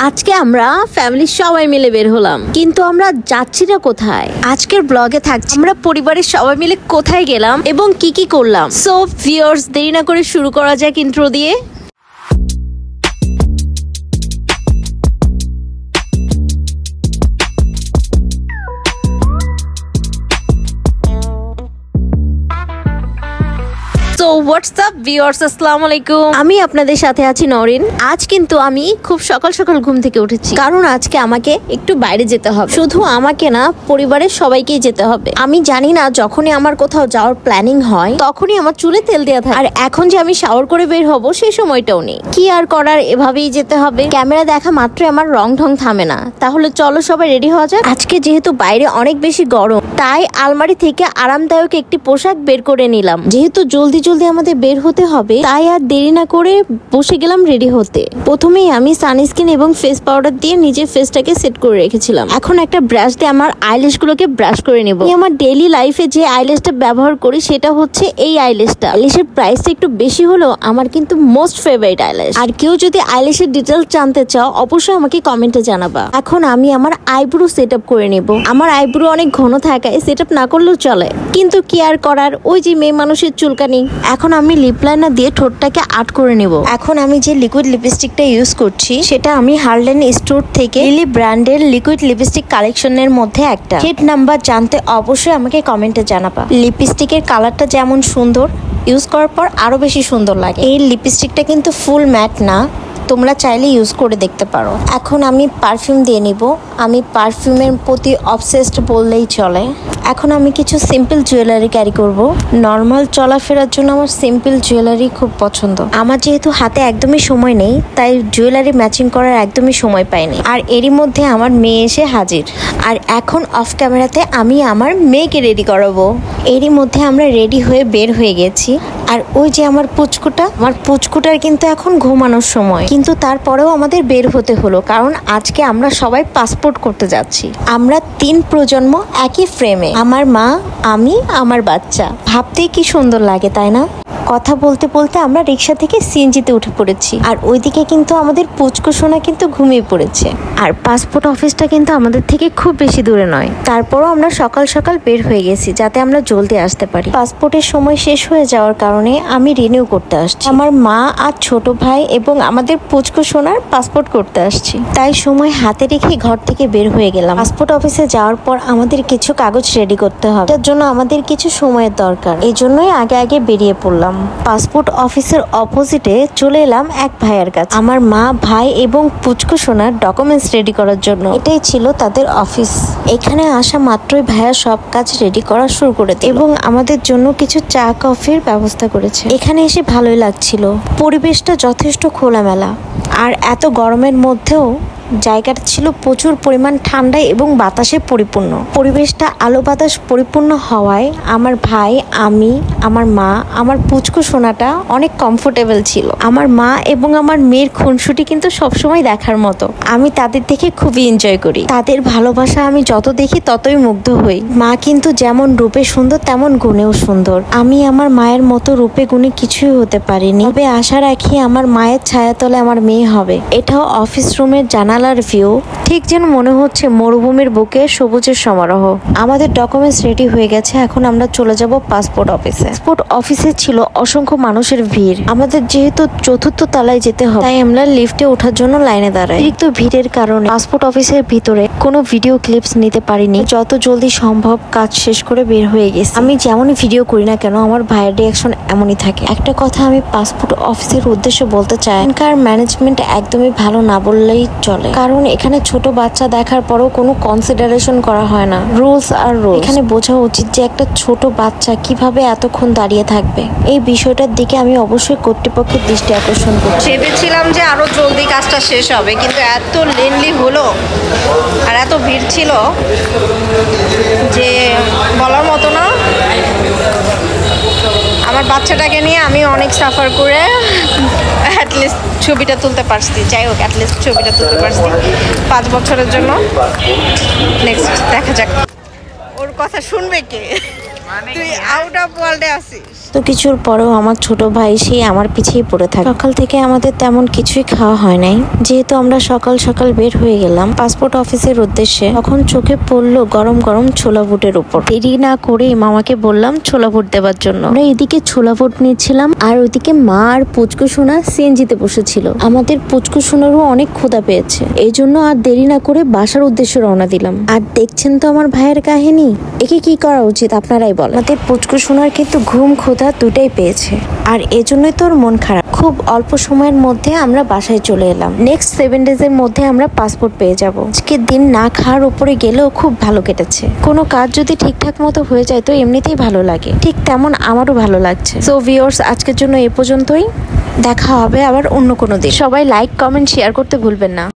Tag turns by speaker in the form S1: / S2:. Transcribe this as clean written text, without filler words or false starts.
S1: আজকে আমরা ফ্যামিলির সবাই মিলে বের হলাম, কিন্তু আমরা যাচ্ছিটা কোথায়? আজকের ব্লগে থাকছে আমরা পরিবারের সবাই মিলে কোথায় গেলাম এবং কি কি করলাম। সো ভিউয়ার্স, দেরি না করে শুরু করা যাক ইন্ট্রো দিয়ে। সো হোয়াটসঅ্যাপ ভিউয়ার্স, আসসালামু আলাইকুম। আমি আপনাদের সাথে আছি নরিন। আজ কিন্তু আমি খুব সকাল সকাল ঘুম থেকে উঠেছি, কারণ আজকে আমাকে একটু বাইরে যেতে হবে। শুধু আমাকে না, পরিবারের সবাইকেই যেতে হবে। আমি জানি না, যখনই আমার কোথাও যাওয়ার প্ল্যানিং হয় তখনই আমার চুলে তেল দেওয়া থাকে, আর এখন যে আমি শাওয়ার করে বের হব সেই সময়টাও নেই। কি আর করার, এভাবেই যেতে হবে। ক্যামেরা দেখা মাত্রই আমার রং ঢং থামে না। তাহলে চলো সবাই রেডি হওয়া যাক। আজকে যেহেতু বাইরে অনেক বেশি গরম, তাই আলমারি থেকে আরামদায়ক একটি পোশাক বের করে নিলাম। যেহেতু জলদি আমাদের বের হতে হবে, তাই আর দেরি না করে বসে গেলাম রেডি হতে। প্রথমেই আমি সানস্ক্রিন এবং ফেস পাউডার দিয়ে নিজের ফেসটাকে সেট করে রেখেছিলাম। এখন একটা ব্রাশ দিয়ে আমার আইল্যাশ গুলোকে ব্রাশ করে নেব। আমার ডেইলি লাইফে যে আইল্যাশটা ব্যবহার করি সেটা হচ্ছে এই আইল্যাশটা। আইল্যাশের প্রাইসটা একটু বেশি হলেও আমার কিন্তু মোস্ট ফেভারিট আইল্যাশ। আর কেউ যদি আইল্যাশের ডিটেলস জানতে চাও, অবশ্যই আমাকে কমেন্টে জানাবা। এখন আমি আমার আইব্রো সেট আপ করে নেব। আমার আইব্রো অনেক ঘন থাকায় সেট আপ না করলেও চলে, কিন্তু কি আর করার, ওই যে মেয়ে মানুষের চুলকানি। এখন আমি লিপ লাইনার দিয়ে ঠোঁটটাকে আর্ট করে নেব। এখন আমি যে লিকুইড লিপস্টিকটা ইউজ করছি সেটা আমি হার্লেন স্টোর থেকে লিলি ব্র্যান্ডের লিকুইড লিপস্টিক কালেকশনের মধ্যে একটা। শেড নাম্বার জানতে অবশ্যই আমাকে কমেন্টে জানাবা। লিপস্টিকের কালারটা যেমন সুন্দর, ইউজ করার পর আরো বেশি সুন্দর লাগে। এই লিপস্টিকটা কিন্তু ফুল ম্যাট না, তোমরা চাইলে ইউজ করে দেখতে পারো। এখন আমি পারফিউম দিয়ে নিব। আমি পারফিউমের প্রতি অবসেসড বললেই চলে। এখন আমি কিছু সিম্পল জুয়েলারি ক্যারি করব। নর্মাল চলাফেরার জন্য আমার সিম্পল জুয়েলারি খুব পছন্দ। আমার যেহেতু হাতে একদমই সময় নেই, তাই জুয়েলারি ম্যাচিং করার একদমই সময় পাইনি। আর এরই মধ্যে আমার মেয়ে এসে হাজির। আর এখন অফ ক্যামেরাতে আমি আমার মেয়েকে রেডি করাবো। এরই মধ্যে আমরা রেডি হয়ে বের হয়ে গেছি। আর ওই যে আমার পুচকুটার কিন্তু এখন ঘুমানোর সময়, কিন্তু তারপরেও আমাদের বের হতে হলো, কারণ আজকে আমরা সবাই পাসপোর্ট করতে যাচ্ছি। আমরা 3 প্রজন্ম একই ফ্রেমে, আমার মা, আমি, আমার বাচ্চা। ভাবতেই কি সুন্দর লাগে, তাই না? কথা বলতে বলতে আমরা রিক্সা থেকে সিএনজিতে উঠে পড়েছি। আর ওইদিকে কিন্তু আমাদের পুচকু সোনা কিন্তু ঘুমিয়ে পড়েছে। আর পাসপোর্ট অফিসটা কিন্তু আমাদের থেকে খুব বেশি দূরে নয়। তারপরও আমরা সকাল সকাল বের হয়ে গেছি যাতে আমরা জলদি আসতে পারি। পাসপোর্টের সময় শেষ হয়ে যাওয়ার কারণে আমি রিনিউ করতে আসছি। আমার মা আর ছোট ভাই এবং আমাদের পুচকু সোনার পাসপোর্ট করতে আসছি, তাই সময় হাতে রেখে ঘর থেকে বের হয়ে গেলাম। পাসপোর্ট অফিসে যাওয়ার পর আমাদের কিছু কাগজ রেডি করতে হবে, তার জন্য আমাদের কিছু সময়ের দরকার। এই জন্যই আগে বেরিয়ে পড়লাম। পাসপোর্ট অফিসের অপোজিটে চলে এলাম এক ভাইয়ের কাছে। আমার মা, ভাই এবং পুচকু সোনার ডকুমেন্টস রেডি করার জন্য। এটাই ছিল তাদের অফিস। এখানে আসা মাত্রই ভাইয়া সব কাজ রেডি করা শুরু করে দিল এবং আমাদের জন্য কিছু চা কফির ব্যবস্থা করেছে। এখানে এসে ভালোই লাগছিল। পরিবেশটা যথেষ্ট খোলামেলা, আর এত গরমের মধ্যেও জায়গাটা ছিল প্রচুর পরিমাণ ঠান্ডা এবং বাতাসে পরিপূর্ণ। পরিবেশটা আলো বাতাস পরিপূর্ণ হওয়ায় আমার ভাই, আমি, আমার মা, আমার পুচকু সোনাটা অনেক কমফোর্টেবল ছিল। আমার মা এবং আমার মেয়ের খুনসুটি কিন্তু সবসময় দেখার মতো। আমি তাদের দেখে খুবই এনজয় করি। তাদের ভালোবাসা আমি যত দেখি ততই মুগ্ধ হই। মা কিন্তু যেমন রূপে সুন্দর তেমন গুণেও সুন্দর। আমি আমার মায়ের মতো রূপে গুণে কিছুই হতে পারিনি, তবে আশা রাখি আমার মায়ের ছায়াতলে আমার মেয়ে হবে। এটাও অফিস রুমের জানালার ভিউ, ঠিক যেন মনে হচ্ছে মরুভূমির বুকে সবুজের সমারোহ। আমাদের ডকুমেন্টস রেডি হয়ে গেছে। এখন আমরা চলে যাব পাসপোর্ট অফিসে। পাসপোর্ট অফিসে ছিল অসংখ্য মানুষের ভিড়। আমাদের যেহেতু 4th তলায় যেতে হবে, তাই আমরা লিফটে ওঠার জন্য লাইনে দাঁড়াই। অতিরিক্ত ভিড়ের কারণে পাসপোর্ট অফিসের ভিতরে কোনো ভিডিও ক্লিপস নিতে পারিনি। যত জলদি সম্ভব কাজ শেষ করে বের হয়ে গেছি। আমি যেমনই ভিডিও করি না কেন, আমার ভাইয়ের রিয়াকশন এমনই থাকে। একটা কথা আমি পাসপোর্ট অফিসের উদ্দেশ্যে বলতে চাই, এখানকার ম্যানেজমেন্ট একদমই ভালো না বললেই চলে, কারণ এখানে ছোট বাচ্চা দেখার পরও কোনো কনসিডারেশন করা হয় না। রুলস আর রুলস। এখানে বোঝা উচিত যে একটা ছোট বাচ্চা কিভাবে এতক্ষণ দাঁড়িয়ে থাকবে। এই বিষয়টার দিকে আমি অবশ্যই কর্তৃপক্ষের দৃষ্টি আকর্ষণ করছি।
S2: ভেবেছিলাম যে আরো জলদি কাজটা শেষ হবে, কিন্তু এত লেনলি হলো আর এত ভিড় ছিল যে বলার মতো না। আমার বাচ্চাটাকে নিয়ে আমি অনেক সাফার করে অ্যাটলিস্ট ছবিটা তুলতে পারছি। যাই হোক, অ্যাটলিস্ট ছবিটা তুলতে পারছি 5 বছরের জন্য। নেক্সট দেখা যাক, ওর কথা শুনবে কে। তুই আউট অফ ওয়ার্ল্ডে আছিস।
S1: তো কিছুর পরেও আমার ছোট ভাই সেই আমার পিছিয়ে পড়ে থাকে। সকাল থেকে আমাদের তেমন কিছুই খাওয়া হয় নাই, যেহেতু আমরা সকাল সকাল বের হয়ে গেলাম পাসপোর্ট অফিসের উদ্দেশ্যে। তখন চোখে পড়লো গরম গরম ছোলা বুটের উপর। দেরি না করে মামাকে বললাম ছোলা বুট দেওয়ার জন্য। আমরা এদিকে ছোলা বুট নিচ্ছিলাম আর ওইদিকে মা আর পুচকু সোনা সিএনজিতে বসেছিল। আমাদের পুচকু সোনারও অনেক ক্ষুধা পেয়েছে, এই জন্য আর দেরি না করে বাসার উদ্দেশ্যে রওনা দিলাম। আর দেখছেন তো আমার ভাইয়ের কাহিনী, একে কি করা উচিত আপনারাই বলেন। আমাদের পুচকু সোনার কিন্তু ঘুম ক্ষুধা দুটাই পেয়েছে, আর এজন্যই তোর মন খারাপ। খুব অল্প সময়ের মধ্যে আমরা বাসায় চলে এলাম। নেক্সট 7 ডেজের মধ্যে আমরা পাসপোর্ট পেয়ে যাব। আজকে দিন না খাওয়ার উপরে গেলেও খুব ভালো কেটেছে। কোনো কাজ যদি ঠিকঠাক মতো হয়ে যায় তো এমনিতেই ভালো লাগে, ঠিক তেমন আমারও ভালো লাগছে। সো ভিউয়ার্স, আজকের জন্য এ পর্যন্তই। দেখা হবে আবার অন্য কোনো দিন। সবাই লাইক কমেন্ট শেয়ার করতে ভুলবেন না।